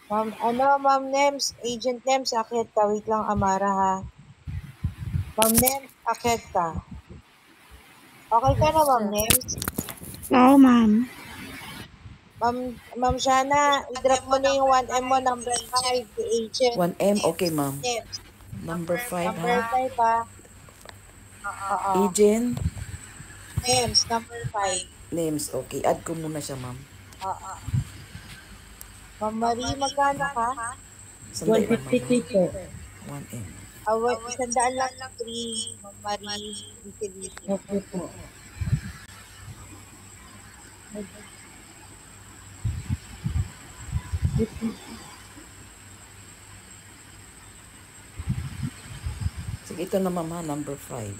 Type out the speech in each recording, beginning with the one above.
Ma'am Nems, Agent Nems, akyat ka. Wait lang, Amara, ha. Ma'am Nems, akyat ka. Okay ka na, Ma'am Nems? Oo, ma'am. Ma'am Shana, i-drop mo na yung 1M mo, number 5, the agent. 1M, okay ma'am. Nems. Number 5 Number ha. 5, ha. Oo. Agent. Nems, number 5. Names, okay. Add ko muna siya ma'am. Oo. Ma'am Marie, magkano ka? Sandali lang ma'am. 153 po. 1M. 100 lang, 3. Ma'am Marie, utility. Okay po. Sige, ito na ma'am ha, number 5.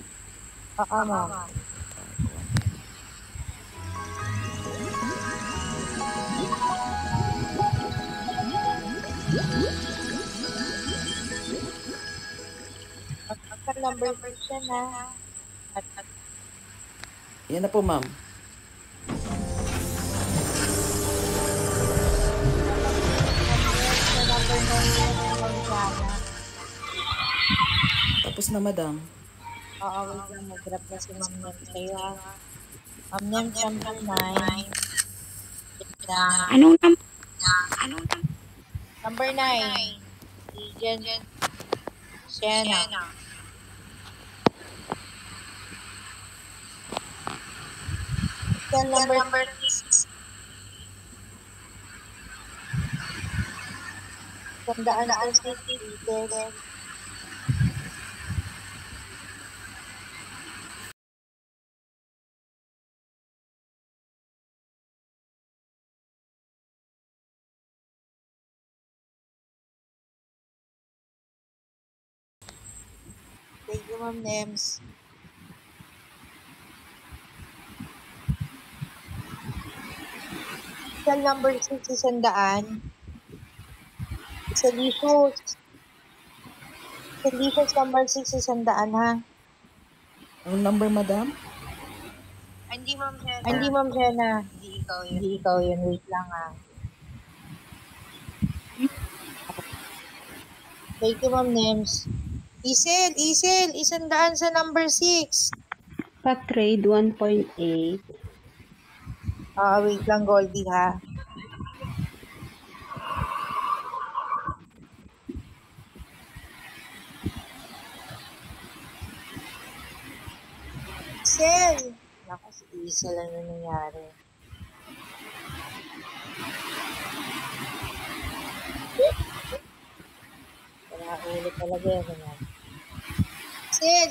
Oo, ma'am. Ang number 6 yan, ha. Yan na po ma'am. Number 9 yan, Ma'am Shana. Tapos na madam. Oo, wait lang. Mag-grab na si Ma'am Nem sa'yo, ha. Ma'am Nem, number 9. Anong Number 9. Agent Sienna. Then number 6. Tandaan ang details. Thank you, Ma'am Nems. Cell number 6, 100. Salicious number 6, 100, ha? Ang number madam? Hindi, Ma'am Jenna. Hindi ikaw yun. Wait lang, ha. Thank you, Ma'am Nems. Isel, 100 sa number 6. pa-trade 1.8? Wait lang, Goldie, ha. Isel! Naku, si Isel, ano nangyari? Wala ulit talaga yan.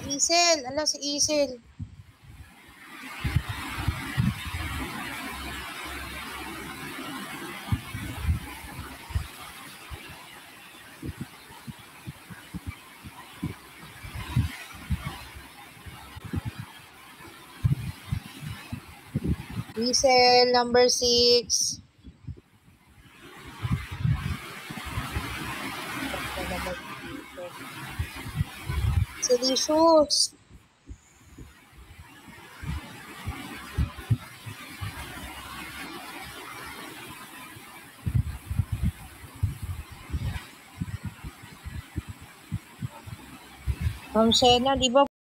Isel! Ala, si Isel. Isel, number 6. Salicious. Ma'am Shena, di ba